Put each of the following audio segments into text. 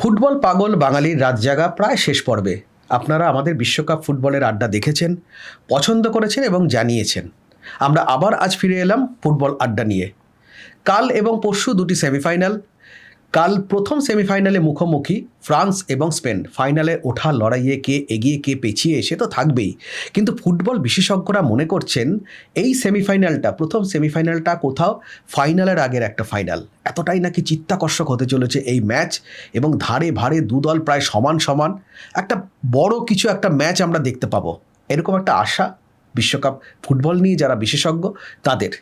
Football পাগল বাঙালির রাত জাগা প্রায় শেষ পর্বে। আপনারা আমাদের বিশ্বকাপ ফুটবলের আড্ডা দেখেছেন, পছন্দ করেছেন এবং জানিয়েছেন। আমরা আবার আজ ফিরে এলাম ফুটবল আড্ডা নিয়ে। কাল এবং পরশু দুটি সেমিফাইনাল। কাল প্রথম সেমিফাইনালে মুখোমুখি ফ্রান্স এবং স্পেন। ফাইনালে ওঠার লড়াইয়ে কে এগিয়ে কে পেছিয়ে এসে তো থাকবেই, কিন্তু ফুটবল বিশেষজ্ঞরা মনে করছেন এই সেমিফাইনালটা, প্রথম সেমিফাইনালটা কোথাও ফাইনালের আগের একটা ফাইনাল। এতটাই নাকি চিত্তাকর্ষক হতে চলেছে এই ম্যাচ, এবং ধারে ভারে দুদল প্রায় সমান সমান। একটা বড় কিছু একটা ম্যাচ আমরা দেখতে পাবো, এরকম একটা আশা বিশ্বকাপ ফুটবল নিয়ে যারা বিশেষজ্ঞ তাদের।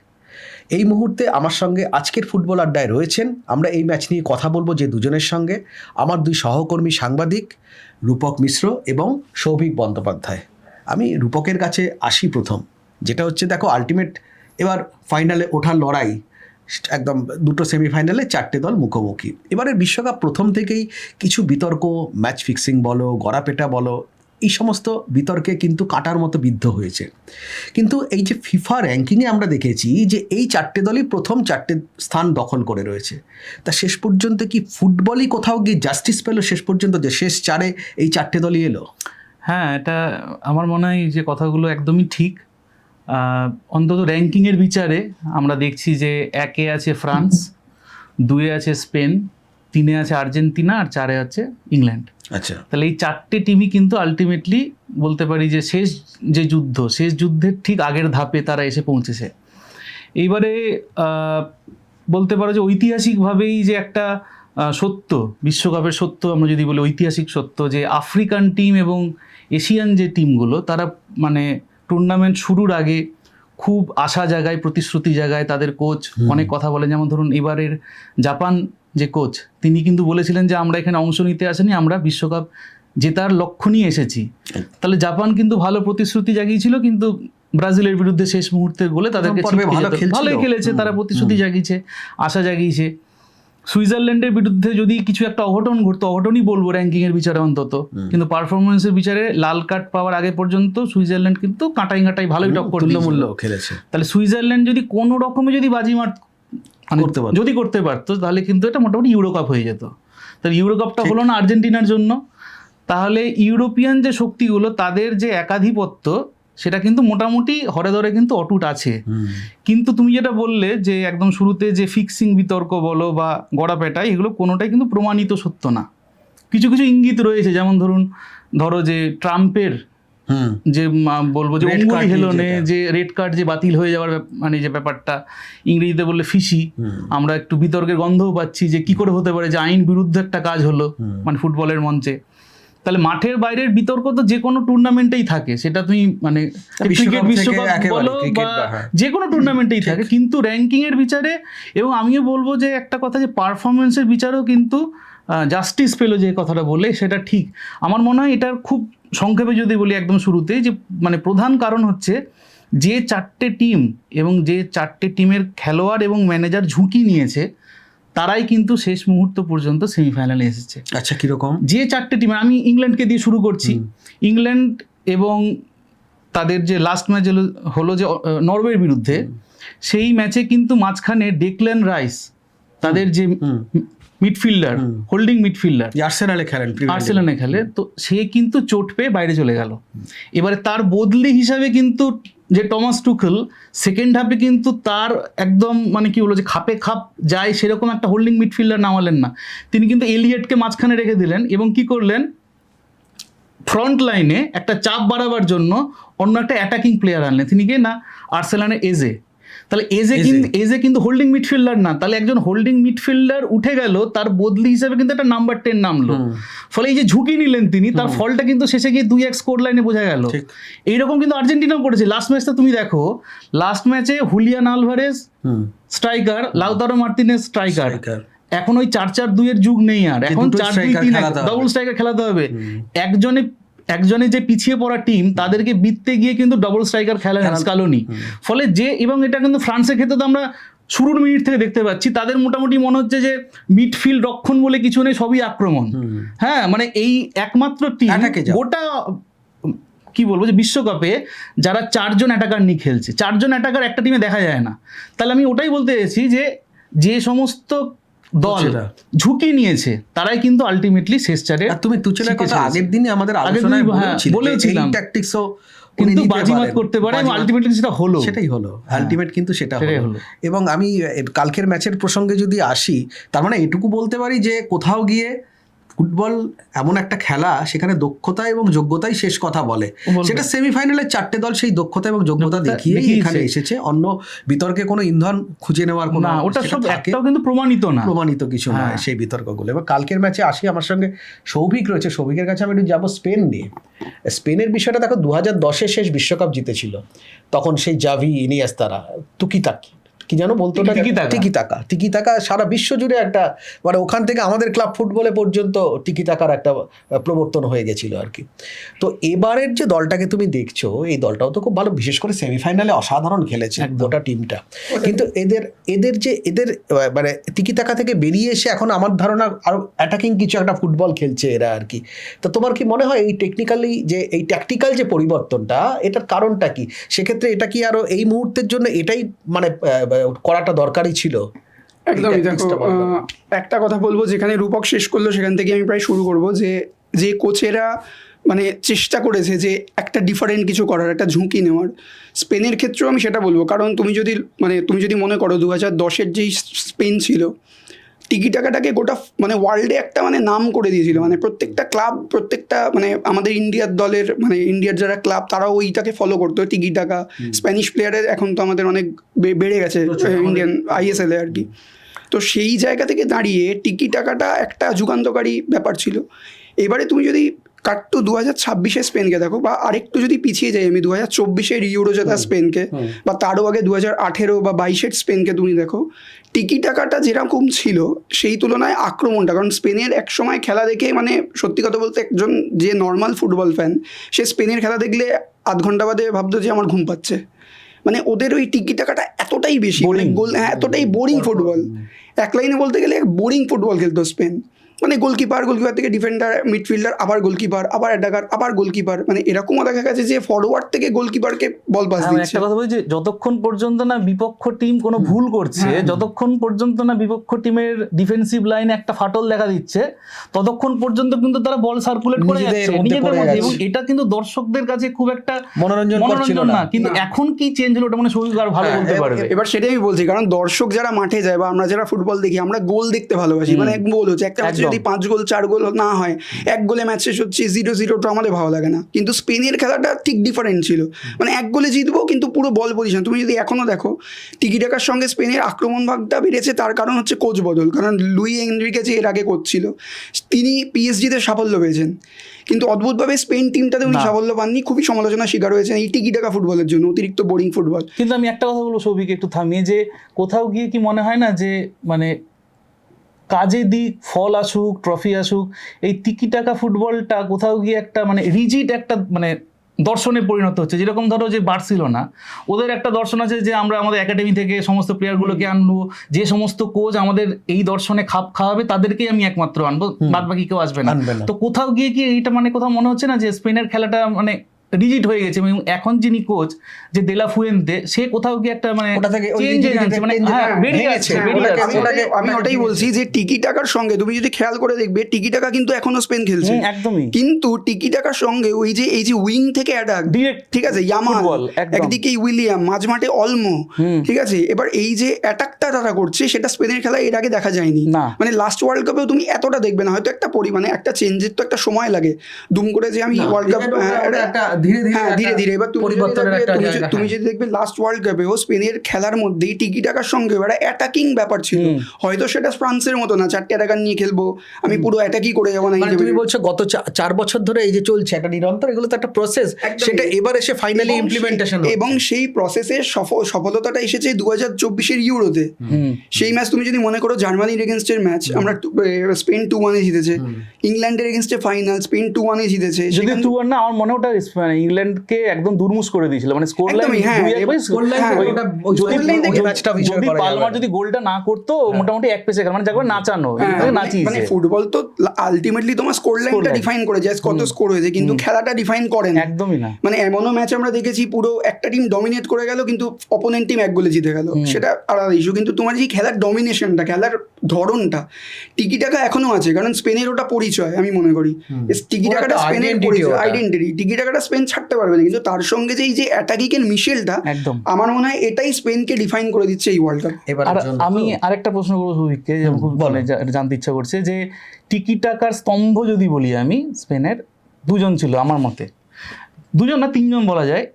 এই মুহূর্তে আমার সঙ্গে আজকের ফুটবল আড্ডায় রয়েছেন। আমরা এই ম্যাচ নিয়ে কথা বলবো যে দুজনের সঙ্গে, আমার দুই সহকর্মী সাংবাদিক রূপক মিশ্র এবং সৌভিক বন্দ্যোপাধ্যায়। আমি রূপকের কাছে আসি প্রথম, যেটা হচ্ছে দেখো আলটিমেট এবার ফাইনালে ওঠার লড়াই, একদম দুটো সেমিফাইনালে চারটে দল মুখোমুখি। এবারের বিশ্বকাপ প্রথম থেকেই কিছু বিতর্ক, ম্যাচ ফিক্সিং বলো, গড়াপেটা বলো, এই সমস্ত বিতর্কে কিন্তু কাটার মতো বিদ্ধ হয়েছে। কিন্তু এই যে ফিফা র্যাঙ্কিংয়ে আমরা দেখেছি যে এই চারটে দলই প্রথম চারটে স্থান দখল করে রয়েছে। তা শেষ পর্যন্ত কি ফুটবলই কোথাও গিয়ে জাস্টিস পেল শেষ পর্যন্ত, যে শেষ চারে এই চারটে দলই এলো? হ্যাঁ, এটা আমার মনে হয় যে কথাগুলো একদমই ঠিক। অন্তত র্যাঙ্কিংয়ের বিচারে আমরা দেখছি যে 1-এ আছে ফ্রান্স, 2-এ আছে স্পেন, 3-এ আছে আর্জেন্টিনা, আর 4-এ আছে ইংল্যান্ড। আচ্ছা, তাহলে এই চারটে টিমই কিন্তু আলটিমেটলি বলতে পারি যে শেষ যুদ্ধের ঠিক আগের ধাপে তারা এসে পৌঁছেছে। এইবারে বলতে পারো যে ঐতিহাসিকভাবেই যে একটা সত্য, বিশ্বকাপের সত্য আমরা যদি বলি, ঐতিহাসিক সত্য যে আফ্রিকান টিম এবং এশিয়ান যে টিমগুলো তারা মানে টুর্নামেন্ট শুরুর আগে খুব আশা জাগায়, প্রতিশ্রুতি জাগায়, তাদের কোচ অনেক কথা বলেন। যেমন ধরুন এবারের জাপান যে কোচ, তিনি কিন্তু বলেছিলেন যে আমরা এখানে অংশ নিতে আসিনি, আমরা বিশ্বকাপ জেতার লক্ষ্য নিয়ে এসেছি। তাহলে জাপান কিন্তু ভালো প্রতিশ্রুতি জাগিয়েছিল, কিন্তু ব্রাজিলের বিরুদ্ধে শেষ মুহূর্তের গোলে তাদেরকে ভালোই খেলেছে, তারা প্রতিশ্রুতি জাগিয়েছে, আশা জাগিয়েছে। সুইজারল্যান্ডের বিরুদ্ধে যদি কিছু একটা অঘটন ঘটতো, অঘটনই বলবো র্যাঙ্কিংয়ের বিচারে অন্তত, কিন্তু পারফরমেন্সের বিচারে লাল কার্ড পাওয়ার আগে পর্যন্ত সুইজারল্যান্ড কিন্তু কাঁটাই ভালোই টক্কর খেলেছে। তাহলে সুইজারল্যান্ড যদি কোনো রকমে যদি বাজিমাত যদি করতে পারতো, তাহলে কিন্তু এটা মোটামুটি ইউরোকাপ হয়ে যেত। তাহলে ইউরোকাপটা হলো না আর্জেন্টিনার জন্য। তাহলে ইউরোপিয়ান যে শক্তিগুলো, তাদের যে একাধিপত্য, সেটা কিন্তু মোটামুটি হরে ধরে কিন্তু অটুট আছে। কিন্তু তুমি যেটা বললে যে একদম শুরুতে যে ফিক্সিং বিতর্ক বলো বা গড়াপেটা, এগুলো কোনোটাই কিন্তু প্রমাণিত সত্য না। কিছু কিছু ইঙ্গিত রয়েছে, যেমন ধরো যে ট্রাম্পের যে বলবো যে অঙ্গুলি হেলনে যে রেড কার্ড যে বাতিল হয়ে যাওয়ার মানে যে ব্যাপারটা, ইংরেজিতে বললে ফিসি, আমরা একটু বিতর্কের গন্ধও পাচ্ছি যে কি করে হতে পারে যে আইন বিরুদ্ধে একটা কাজ হলো মানে ফুটবলের মঞ্চে। তাহলে মাঠের বাইরের বিতর্ক তো যে কোনো টুর্নামেন্টেই থাকে, সেটা তুমি মানে ক্রিকেট বিশ্বকাপ বলো বা যে কোনো টুর্নামেন্টেই থাকে, কিন্তু র্যাঙ্কিং এর বিচারে, এবং আমিও বলবো যে একটা কথা যে পারফরমেন্সের বিচারেও কিন্তু জাস্টিস পেলো যে কথাটা বলে, সেটা ঠিক। আমার মনে হয় এটার খুব সংক্ষেপে যদি বলি একদম শুরুতে, যে মানে প্রধান কারণ হচ্ছে যে চারটে টিম এবং যে চারটে টিমের খেলোয়াড় এবং ম্যানেজার ঝুঁকি নিয়েছে, তারাই কিন্তু শেষ মুহূর্ত পর্যন্ত সেমিফাইনালে এসেছে। আচ্ছা, কিরকম? যে চারটে টিম, আমি ইংল্যান্ডকে দিয়ে শুরু করছি। ইংল্যান্ড এবং তাদের যে লাস্ট ম্যাচ হলো যে নরওয়ের বিরুদ্ধে, সেই ম্যাচে কিন্তু মাঝখানে ডেকল্যান রাইস, তাদের যে মিডফিল্ডার, হোল্ডিং মিডফিল্ডার, আর্সেনালে খেলে, তো সে কিন্তু চোট পেয়ে বাইরে চলে গেল। এবারে তার বদলি হিসাবে কিন্তু যে টমাস টুখেল সেকেন্ড হাফে কিন্তু তার একদম মানে কি বলবো যে খাপে খাপ যায় সেরকম একটা হোল্ডিং মিডফিল্ডার নামালেন না, তিনি কিন্তু এলিয়েটকে মাঝখানে রেখে দিলেন এবং কি করলেন, ফ্রন্ট লাইনে একটা চাপ বাড়াবার জন্য অন্য একটা অ্যাটাকিং প্লেয়ার আনলেন। তিনি কে না, আর্সেনালের এজে। তাহলে এজে কিন্তু হোল্ডিং মিডফিল্ডার না, তাহলে একজন হোল্ডিং মিডফিল্ডার উঠে গেল, তার বদলি হিসেবে কিন্তু একটা নাম্বার 10 নামলো। ফলে এই যে ঝুঁকি নিলেন তিনি, তার ফলটা কিন্তু শেষে গিয়ে 2-1 স্কোর লাইনে বোঝা গেল। এইরকম কিন্তু আর্জেন্টিনাও করেছে। লাস্ট ম্যাচটা তুমি দেখো, লাস্ট ম্যাচে Julian Alvarez striker, Lautaro Martinez striker. এখন ওই 4-4-2 এর যুগ নেই আর, এখন 4-2-3 ডবল স্ট্রাইকার খেলাতে হবে। একজনে যে পিছিয়ে পড়া টিম, তাদেরকে বিততে গিয়ে কিন্তু ডবল স্ট্রাইকার খেলেন স্কালোনি। ফলে যে, এবং এটা কিন্তু ফ্রান্সের ক্ষেত্রে তো আমরা শুরুর মিনিট থেকে দেখতে পাচ্ছি, তাদের মোটামুটি মনে হচ্ছে যে মিডফিল্ড রক্ষণ বলে কিছু নেই, সবই আক্রমণ। হ্যাঁ, মানে এই একমাত্র টিম গোটা কি বলবো যে বিশ্বকাপে যারা 4জন অ্যাটাকার নিয়ে খেলছে, 4জন অ্যাটাকার একটা টিমে দেখা যায় না। তাহলে আমি ওটাই বলতে চাইছি যে সমস্ত দল তুচেলা। ঝুঁকি নিয়েছে, তারাই কিন্তু আলটিমেটলি শেষ চারে আর তুমি তুচেলার কথা শিখেছে। আগের দিনে আমাদের আলোচনায় বলেছিলাম, ট্যাকটিক্সও কিন্তু বাজিমাত করতে পারে এবং আলটিমেটলি সেটা হলো। সেটাই হলো আলটিমেট, কিন্তু সেটা সেটাই হলো। হলো। এবং আমি কালকের ম্যাচের প্রসঙ্গে যদি আসি, তার মানে এটুকু বলতে পারি যে কোথাও গিয়ে ফুটবল এমন একটা খেলা, সেখানে দক্ষতা এবং যোগ্যতাই শেষ কথা বলে। সেটা সেমিফাইনালের 4টে দল সেই দক্ষতা এবং যোগ্যতা দেখিয়ে এখানে এসেছে, অন্য বিতর্কে কোনো ইন্ধন খুঁজে নেওয়ার কোনো না, ওটা সব একটাও কিন্তু প্রমাণিত কিছু নয় সেই বিতর্কগুলো। এবার কালকের ম্যাচে আসি, আমার সঙ্গে সৌভিক রয়েছে, সৌভিকের কাছে আমি একটু যাবো স্পেন নিয়ে। স্পেনের বিষয়টা দেখো, 2010-এ শেষ বিশ্বকাপ জিতেছিল, তখন সেই জাভি, ইনিয়েস্তারা তুকিতাকি কি জানো বলতো, টিকি টাকা সারা বিশ্ব জুড়ে একটা, মানে ওখান থেকে আমাদের ক্লাব ফুটবলে পর্যন্ত টিকি টাকার একটা প্রবর্তন হয়ে গেছিল আর কি। তো এবারের যে দলটাকে তুমি দেখছো, এই দলটাও তো খুব ভালো, বিশেষ করে সেমিফাইনালে অসাধারণ খেলেছে গোটা টিমটা। কিন্তু এদের মানে টিকি টাকা থেকে বেরিয়ে এসে এখন আমার ধারণা আরো অ্যাটাকিং কিছু একটা ফুটবল খেলছে এরা আর কি। তো তোমার কি মনে হয় এই ট্যাকটিক্যাল যে পরিবর্তনটা, এটার কারণটা কি? সেক্ষেত্রে এটা কি আরো এই মুহূর্তের জন্য এটাই মানে করাটা দরকারই ছিল? একদমই। দেখো, একটা কথা বলবো, যেখানে রূপক শেষ করলো সেখান থেকে আমি প্রায় শুরু করব, যে কোচেরা মানে চেষ্টা করেছে যে একটা ডিফারেন্ট কিছু করার, একটা ঝুঁকি নেওয়ার। স্পেনের ক্ষেত্রেও আমি সেটা বলবো, কারণ তুমি যদি মনে করো 2010-এর যেই স্পেন ছিল, টিকি টাকাটাকে গোটা মানে ওয়ার্ল্ডে একটা মানে নাম করে দিয়েছিল। মানে প্রত্যেকটা ক্লাব, প্রত্যেকটা মানে আমাদের ইন্ডিয়ার দলের, মানে ইন্ডিয়ার যারা ক্লাব, তারাও ওইটাকে ফলো করতো, টিকি টাকা। স্প্যানিশ প্লেয়ারের এখন তো আমাদের অনেক বেড়ে গেছে ইন্ডিয়ান ISL এ আর কি। তো সেই জায়গা থেকে দাঁড়িয়ে টিকি টাকাটা একটা যুগান্তকারী ব্যাপার ছিল। এবারে তুমি যদি কাট্টু 2026-এ স্পেনকে দেখো, বা আরেকটু যদি পিছিয়ে যাই আমি 2024-এর ইউরো জেতা স্পেনকে, বা তারও আগে 2018 বা 22-এর স্পেনকে তুমি দেখো, টিকি টাকাটা যেরকম ছিল সেই তুলনায় আক্রমণটা, কারণ স্পেনের এক সময় খেলা দেখে মানে সত্যি কথা বলতে একজন যে নর্মাল ফুটবল ফ্যান, সে স্পেনের খেলা দেখলে আধ ঘন্টা বাদে ভাবতো যে আমার ঘুম পাচ্ছে। মানে ওদের ওই টিকি টাকাটা এতটাই বেশি, এতটাই বোরিং ফুটবল, এক লাইনে বলতে গেলে বোরিং ফুটবল খেলতো স্পেন। মানে গোলকিপার থেকে ডিফেন্ডার, মিডফিল্ডার, আবার গোলকিপার, আবার অ্যাটাকার, আবার গোলকিপার, মানে এরকমও দেখা গেছে যে ফরওয়ার্ড থেকে গোলকিপারকে বল পাস দিচ্ছে। একটা কথা বলি যে যতক্ষণ পর্যন্ত না বিপক্ষ টিম কোনো ভুল করছে, যতক্ষণ পর্যন্ত না বিপক্ষ টিমের ডিফেন্সিভ লাইনে একটা ফাটল দেখা দিচ্ছে, ততক্ষণ পর্যন্ত কিন্তু তারা বল সার্কুলেট করে যাচ্ছে নিজেদের মধ্যে, এবং এটা কিন্তু দর্শকদের কাছে খুব একটা মনোরঞ্জন না। কিন্তু এখন কি চেঞ্জ হলো, ওটা মানে সৌভিক আর ভালো বলতে পারবে। এবার সেটাই আমি বলছি, কারণ দর্শক যারা মাঠে যায় বা আমরা যারা ফুটবল দেখি, আমরা গোল দেখতে ভালোবাসি। মানে এক গোল হচ্ছে, একটা যদি 5 গোল 4 গোল না হয়, এক গোলে ম্যাচ শেষ হচ্ছে 0-0, আমাদের ভালো লাগে না। কিন্তু স্পেনের খেলাটা ঠিক ডিফারেন্ট ছিল, মানে এক গোলে জিতবো কিন্তু পুরো বল পজিশন। তুমি যদি এখনো দেখো, টিকি টাকার সঙ্গে স্পেনের আক্রমণ ভাগটা বেড়েছে, তার কারণ হচ্ছে কোচ বদল। কারণ লুই এনরিকে যে এর আগে কোচ ছিল, তিনি PSG-তে সাফল্য পেয়েছেন, কিন্তু অদ্ভুতভাবে স্পেন টিমটাতে উনি সাফল্য পাননি, খুবই সমালোচনার শিকার হয়েছেন এই টিকি টাকা ফুটবলের জন্য, অতিরিক্ত বোরিং ফুটবল। কিন্তু আমি একটা কথা বলবো সৌভিক, একটু থামিয়ে, যে কোথাও গিয়ে কি মনে হয় না যে মানে কাজে দিক, ফল আসুক, ট্রফি আসুক, এই টিকি টাকা ফুটবলটা কোথাও গিয়ে একটা মানে রিজিড একটা মানে দর্শনে পরিণত হচ্ছে। যেরকম ধরো যে বার্সেলোনা, ওদের একটা দর্শন আছে যে আমরা আমাদের একাডেমি থেকে সমস্ত প্লেয়ারগুলোকে আনবো, যে সমস্ত কোচ আমাদের এই দর্শনে খাপ খাওয়াবে তাদেরকেই আমি একমাত্র আনবো, বাদ বাকি কেউ আসবে না। তো কোথাও গিয়ে কি এইটা মানে কোথাও মনে হচ্ছে না যে স্পেনের খেলাটা মানে রিজিড হয়ে গেছে, এবং এখন যিনি কোচ যে দেলা ফুয়েন্তে, সে কোথাও গিয়ে একটা মানে চেঞ্জ হয়ে যাচ্ছে, মানে বেরিয়ে যাচ্ছে। আমি ওটাই বলছি যে টিকি টাকার সঙ্গে তুমি যদি খেয়াল করে দেখবে, টিকি টাকা কিন্তু এখনো স্পেন খেলছে একদমই, কিন্তু টিকি টাকার সঙ্গে ওই যে এই যে উইং থেকে অ্যাটাক, ঠিক আছে, ইয়ামাল একদিকে, উইলিয়াম মাঝমাঠে, অলমো, ঠিক আছে। এবার এই যে অ্যাটাকটা তারা করছে, সেটা স্পেনের খেলায় এর আগে দেখা যায়নি। মানে লাস্ট ওয়ার্ল্ড কাপেও তুমি এতটা দেখবে না, হয়তো একটা পরিমাণে একটা চেঞ্জের তো একটা সময় লাগে, দুম করে যে আমি ওয়ার্ল্ড কাপ ধীরে ধীরে। এবার তুমি যদি দেখবে লাস্ট ওয়ার্ল্ড কাপেও স্পেনের খেলার মধ্যেই টিকি টাকার সঙ্গে একটা অ্যাটাকিং ব্যাপার ছিল। হয়তো সেটা ফ্রান্সের মতো না 4টে অ্যাটাকার নিয়ে খেলবো, আমি পুরো অ্যাটাকই করে যাবো না। তুমি বলছো গত 4 বছর ধরে এই যে চলছে একটা নিরন্তর, এগুলো তো একটা প্রসেস, সেটা এবার এসে ফাইনালি ইমপ্লিমেন্টেশন, এবং সেই প্রসেসের সফলতাটা এসেছে 2024-এর ইউরোতে। সেই ম্যাচ তুমি যদি মনে করো, জার্মানির এগেনস্টের ম্যাচ, আমরা স্পেন 2-1 জিতেছে, ইংল্যান্ডের এগেনস্টে ফাইনাল স্পেন 2-1 জিতেছে। যদি 2-1 না, আমার মনে ওটা মানে ইংল্যান্ডকে একদম দুর্মুষ করে দিয়েছিল, মানে স্কোর লাইন একদমই, হ্যাঁ, যদি পালমার যদি গোলটা না করতো মোটামুটি এক পেসে মানে যাকে নাচানো নাচিয়েছে। মানে ফুটবল তো আলটিমেটলি তোমার স্কোর লাইনটা ডিফাইন করে যায়, কত স্কোর হয়েছে, কিন্তু খেলাটা ডিফাইন করে না, একদমই না। মানে এমনও ম্যাচ আমরা দেখেছি পুরো একটা টিম ডমিনেট করে গেল কিন্তু অপোনেন্ট টিম এক গোলে জিতে গেল, সেটা আলাদা ইস্যু। কিন্তু তোমার যে খেলার ডমিনেশনটা, খেলার ধরনটা, টিকি টাকা এখনো আছে, কারণ স্পেনের ওটা পরিচয় আমি মনে করি, টিকি টাকাটা স্পেনের পরিচয়, আইডেন্টিটি। টিকি টাকাটা স্পেন ছাড়তে পারবে না, কিন্তু তার সঙ্গে যে এই যে অ্যাটাকিং এর মিশেলটা, আমার মনে হয় এটাই স্পেনকে ডিফাইন করে দিচ্ছে এই ওয়ার্ল্ড কাপ। আর আমি আরেকটা প্রশ্ন করবো সুভিককে, যেমন খুব জানতে ইচ্ছা করছে যে টিকি টাকার স্তম্ভ যদি বলি আমি, স্পেনের দুজন ছিল আমার মতে, দুজন না তিনজন বলা যায়।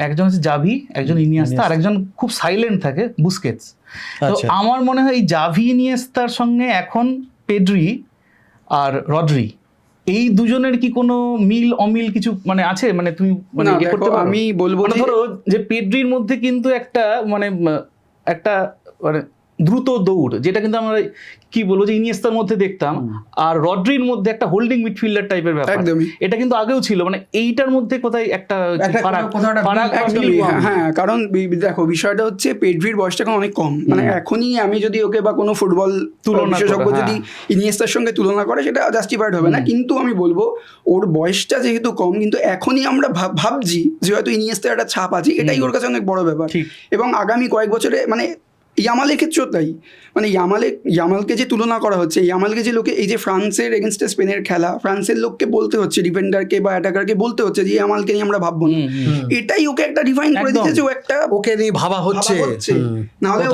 একজন হচ্ছে জাভি, একজন ইনিয়েস্তা, আর একজন খুব সাইলেন্ট থাকে বুস্কেটস। তো আমার মনে হয় এই জাভি ইনিয়েস্তার সঙ্গে এখন পেড্রি আর রড্রি, এই দুজনের কি কোনো মিল অমিল কিছু মানে আছে, মানে তুমি মানে করতে পারো? আমি বলবো ধরো যে পেড্রির মধ্যে কিন্তু একটা মানে দ্রুত দৌড়, যেটা কিন্তু আমরা কি বলবো যে ইনিয়েস্তার মধ্যে দেখতাম, আর রড্রির মধ্যে একটা হোল্ডিং মিডফিল্ডার টাইপের ব্যাপার, এটা কিন্তু আগেও ছিল, মানে এইটার মধ্যে কোথায় একটা ফারাক। হ্যাঁ, কারণ দেখো বিষয়টা হচ্ছে পেড্রির বয়সটা এখন অনেক কম, মানে এখনই আমি যদি ওকে বা কোনো ফুটবল বিশেষজ্ঞ যদি ইনিয়েস্তার সঙ্গে তুলনা করে সেটা জাস্টিফাইড হবে না, কিন্তু আমি বলবো ওর বয়সটা যেহেতু কম, কিন্তু এখনই আমরা ভাবছি যে হয়তো ইনিয়েস্তার একটা ছাপ আছে, এটাই ওর কাছে অনেক বড় ব্যাপার। এবং আগামী কয়েক বছরে মানে ইয়ামালের ক্ষেত্রেও তাই, মানে ইয়ামালকে যে তুলনা করা হচ্ছে, ইয়ামালকে যে লোকে এই যে ফ্রান্সের এগেনস্টে স্পেনের খেলা, ফ্রান্সের লোককে বলতে হচ্ছে, ডিফেন্ডারকে বা অ্যাটাকারকে বলতে হচ্ছে যে ইয়ামালকে নিয়ে আমরা ভাববো না, এটাই ওকে একটা ডিফাইন করে দিচ্ছে যে ও একটা ওকে নিয়ে ভাবা হচ্ছে, না হলে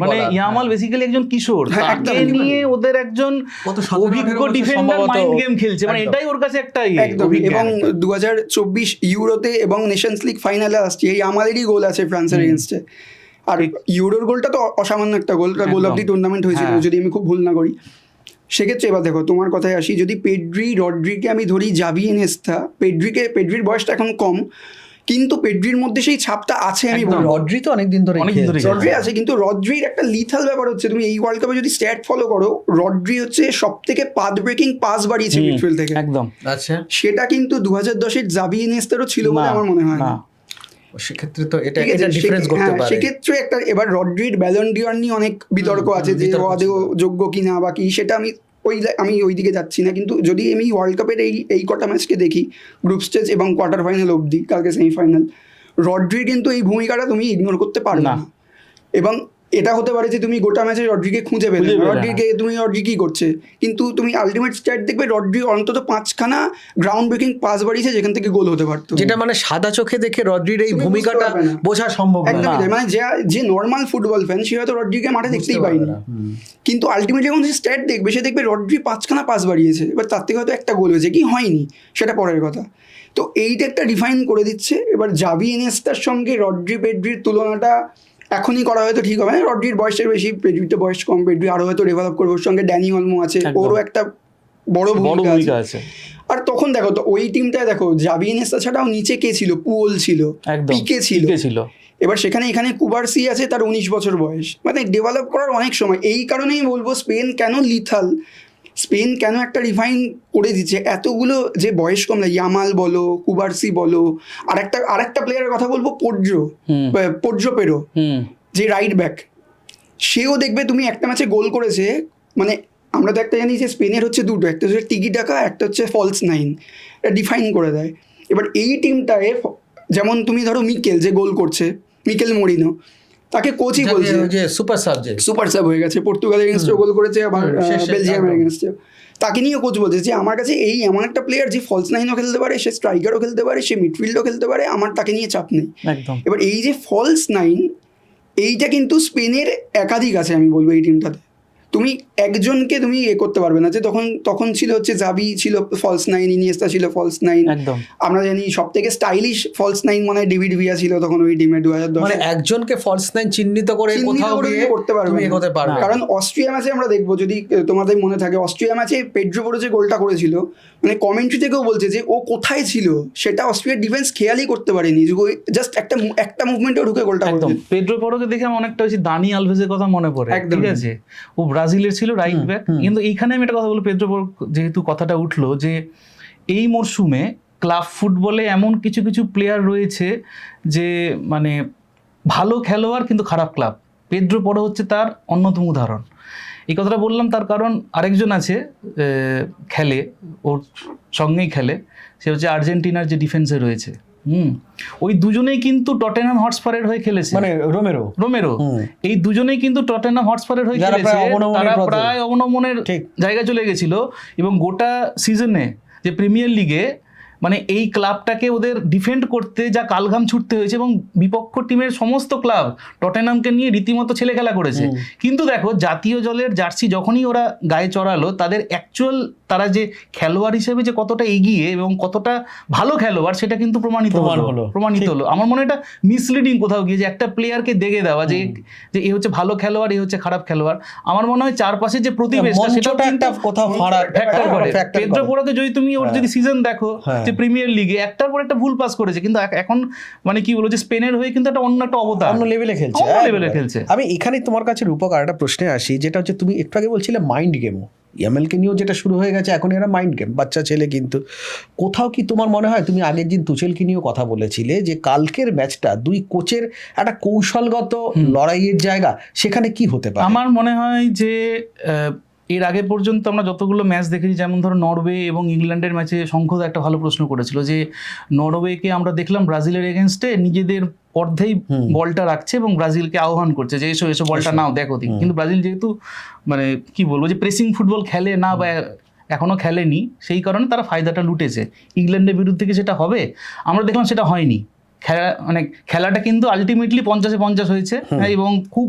মানে ইয়ামাল বেসিক্যালি একজন কিশোর, তাকে নিয়ে ওদের একজন অভিজ্ঞ ডিফেন্ডার মাইন্ড গেম খেলছে, মানে এটাই ওর কাছে একটা একদম। এবং 2024 ইউরোতে এবং নেশনস লিগ ফাইনালে আসছে, এই ইয়ামালেরই গোল আছে ফ্রান্সের এগেনস্টে, আর ইউরোর গোলটা তো অসামান্য একটা গোল, গোল অফ দি টুর্নামেন্ট হয়েছিল যদি আমি খুব ভুল না করি। সেক্ষেত্রে এবার দেখো তোমার কথায় আসি, যদি পেড্রি রড্রিকে আমি ধরি, জাভি ইনিয়েস্তা, পেড্রির বয়সটা এখন কম, কিন্তু পেড্রির মধ্যে সেই ছাপটা আছে। আমি বলবো রড্রি তো অনেকদিন ধরে রড্রি আছে, কিন্তু রড্রির একটা লিথাল ব্যাপার হচ্ছে, তুমি এই ওয়ার্ল্ড কাপে যদি স্ট্যাট ফলো করো, রড্রি হচ্ছে সব থেকে পাথ ব্রেকিং পাস বাড়িয়েছে মিডফিল্ড থেকে, একদম। আচ্ছা, সেটা কিন্তু 2010-এর জাভি ইনিয়েস্তারও ছিল বলে আমার মনে হয় না। সেক্ষেত্রে তো এটা ডিফারেন্স করতে পারে। সেক্ষেত্রে একটা এবার রড্রির ব্যালন ডিওর নিয়ে অনেক বিতর্ক আছে যে আদৌ যোগ্য কিনা বা কি, সেটা আমি ওই দিকে যাচ্ছি না, কিন্তু যদি আমি ওয়ার্ল্ড কাপের এই কটা ম্যাচকে দেখি, গ্রুপ স্টেজ এবং কোয়ার্টার ফাইনাল অবধি, কালকে সেমিফাইনাল, রড্রির কিন্তু এই ভূমিকাটা তুমি ইগনোর করতে পারবে না। এবং এটা হতে পারে যে তুমি গোটা ম্যাচে রড্রিকে খুঁজে পেলে, রড্রি কি করছে, কিন্তু তুমি আলটিমেট স্ট্যাট দেখবে রড্রি অন্তত 5খানা গ্রাউন্ড ব্রেকিং পাস বাড়িয়েছে যেখান থেকে গোল হতে পারতো, যেটা মানে সাদা চোখে দেখে রড্রির এই ভূমিকাটা বোঝা সম্ভব না। মানে যে নর্মাল ফুটবল ফ্যান সে হয়তো রড্রিকে মাঠে দেখতেই পাইনি, কিন্তু আলটিমেটলি যখন সে স্ট্যাট দেখবে সে দেখবে রড্রি 5খানা পাস বাড়িয়েছে, এবার তার থেকে হয়তো একটা গোল হয়েছে কি হয়নি সেটা পরের কথা। তো এইটা একটা ডিফাইন করে দিচ্ছে। এবার জাভি ইনিয়েস্তার সঙ্গে রড্রি পেড্রির তুলনাটা এখনই করা হয়তো ঠিক হবে না, রড্রির বয়সের বেশি, পেড্রির তো বয়স কম, পেড্রি আরও হয়তো ডেভেলপ করবে, ওর সঙ্গে ড্যানি অলমো আছে, ওরও একটা বড় ভূমিকা আছে। আর তখন দেখো তো ওই টিমটায় দেখো জাভি ইনিয়েস্তা ছাড়াও নিচে কে ছিল, পুয়োল ছিল, পিকে ছিল, এবার এখানে কুবারসি আছে, তার 19 বছর বয়স, মানে ডেভেলপ করার অনেক সময়। এই কারণেই বলবো স্পেন কেন লিথাল, স্পেন কেন একটা রিফাইন করে দিচ্ছে এতগুলো যে বয়স কম, ইয়ামাল বলো, কুবারসি বলো, আরেকটা প্লেয়ারের কথা বলবো, পোড্রো পেরো, যে রাইট ব্যাক, সেও দেখবে তুমি একটা ম্যাচে গোল করেছে। মানে আমরা তো একটা জানি যে স্পেনের হচ্ছে দুটো, একটা হচ্ছে টিকি টাকা, একটা হচ্ছে ফলস নাইন, এটা ডিফাইন করে দেয়। এবার এই টিমটায় যেমন তুমি ধরো মিকেল যে গোল করছে, মিকেল মরিনো, তাকে কোচই বলছে যে সুপার সাব হয়ে গেছে, পর্তুগালের এগেনস্টে গোল করেছে, আবার বেলজিয়ামের এগেনস্টে, তাকে নিয়ে কোচ বলছে যে আমার কাছে এই এমন একটা প্লেয়ার যে ফলস নাইনও খেলতে পারে, সে স্ট্রাইকারও খেলতে পারে, সে মিডফিল্ডও খেলতে পারে, আমার তাকে নিয়ে চাপ নেই। এবার এই যে ফলস নাইন, এইটা কিন্তু স্পেনের একাধিক আছে আমি বলবো এই টিমটাতে। তুমি একজনকে তুমি করতে পারবে না, যে তখন ছিল হচ্ছে জাভি ছিল ফলস নাইন, ইনিয়েস্তা ছিল ফলস নাইন, আমরা জানি সব থেকে স্টাইলিশ ফলস নাইন মানে ডেভিড ভিয়া ছিল তখন ওই টিমে 2010। মানে একজনকে ফলস নাইন চিহ্নিত করে কোথাও গিয়ে করতে পারবে না, কারণ অস্ট্রিয়া ম্যাচে আমরা দেখবো, যদি তোমাদের মনে থাকে, অস্ট্রিয়া ম্যাচে পেড্রো পরো যে গোলটা করেছিল, মানে কমেন্ট্রি থেকেও বলছে যে ও কোথায় ছিল সেটা অস্ট্রিয়ার ডিফেন্স খেয়ালই করতে পারেনি, জাস্ট একটা মুভমেন্টে ঢুকে গোলটা করেছে। পেড্রো পরোকে দেখে আমার অনেকটা বেশি দানি আলভেজের কথা মনে পড়ে, ঠিক আছে, ও ব্রাজিলের ছিল রাইট ব্যাক। কিন্তু এইখানে আমি একটা কথা বলবো, পেড্রো পরো যেহেতু কথাটা উঠলো, যে এই মরশুমে ক্লাব ফুটবলে এমন কিছু কিছু প্লেয়ার রয়েছে যে মানে ভালো খেলোয়াড় কিন্তু খারাপ ক্লাব। পেদ্রো পড়ো হচ্ছে তার অন্যতম উদাহরণ। এই কথাটা বললাম তার কারণ আরেকজন আছে খেলে, ওর সঙ্গেই খেলে, সে হচ্ছে আর্জেন্টিনার যে ডিফেন্সে রয়েছে। ওই দুজনেই কিন্তু টটেনহাম হটস্পারের হয়ে খেলেছে, মানে রোমেরো। এই দুজনেই কিন্তু টটেনহাম হটস্পারের হয়ে খেলেছে, তারা প্রায় অবনমনের জায়গায় চলে গেছিল। এবং গোটা সিজনে যে প্রিমিয়ার লিগে মানে এই ক্লাবটাকে ওদের ডিফেন্ড করতে যা কালঘাম ছুটতে হয়েছে, এবং বিপক্ষ টিমের সমস্ত ক্লাব টটেনহামকে নিয়ে রীতিমতো ছেলে খেলা করেছে। কিন্তু দেখো জাতীয় দলের জার্সি যখনই ওরা গায়ে চড়ালো, তাদের অ্যাকচুয়াল তারা যে খেলোয়াড় হিসেবে যে কতটা এগিয়ে এবং কতটা ভালো খেলোয়াড় সেটা কিন্তু প্রমাণিত হলো। আমার মনে হয় এটা মিসলিডিং কোথাও গিয়ে যে একটা প্লেয়ারকে দেখে দেওয়া যে এ হচ্ছে ভালো খেলোয়াড়, এ হচ্ছে খারাপ খেলোয়াড়। আমার মনে হয় চারপাশে যে প্রতিবেশটা সেটা একটা কোথাও ফ্যাক্টর করে। পেদ্রো পোরোকে যদি তুমি ওর যদি সিজন দেখো যে প্রিমিয়ার লিগে একটার পর একটা ভুল পাস করেছে, কিন্তু এখন মানে কি বলবো যে স্পেনের হয়ে কিন্তু একটা অন্য একটা অবতার, অন্য লেভেলে খেলছে। আমি এখানে তোমার কাছে রূপক আর একটা প্রশ্নে আসি, যেটা হচ্ছে তুমি একটু আগে বলছিলে মাইন্ড গেমও, ইয়ামেলকে নিয়েও যেটা শুরু হয়ে গেছে এখন এরা মাইন্ড গেম, বাচ্চা ছেলে। কিন্তু কোথাও কি তোমার মনে হয়, তুমি আগের দিন তুচেলকে নিয়েও কথা বলেছিলে যে কালকের ম্যাচটা দুই কোচের একটা কৌশলগত লড়াইয়ের জায়গা, সেখানে কি হতে পারে? আমার মনে হয় যে এর আগে পর্যন্ত আমরা যতগুলো ম্যাচ দেখেছি, যেমন ধরো নরওয়ে এবং ইংল্যান্ডের ম্যাচে শঙ্খ একটা ভালো প্রশ্ন করেছিল যে নরওয়েকে আমরা দেখলাম ব্রাজিলের এগেনস্টে নিজেদের অর্ধেই বলটা রাখছে এবং ব্রাজিলকে আহ্বান করছে যে এসো বলটা নাও দেখো। কিন্তু ব্রাজিল যেহেতু মানে কি বলবো যে প্রেসিং ফুটবল খেলে না বা এখনো খেলেনি, সেই কারণে তারা ফায়দাটা লুটেছে। ইংল্যান্ডের বিরুদ্ধে কি সেটা হবে? আমরা দেখলাম সেটা হয়নি। খেলাটা কিন্তু আলটিমেটলি 50-50 হয়েছে এবং খুব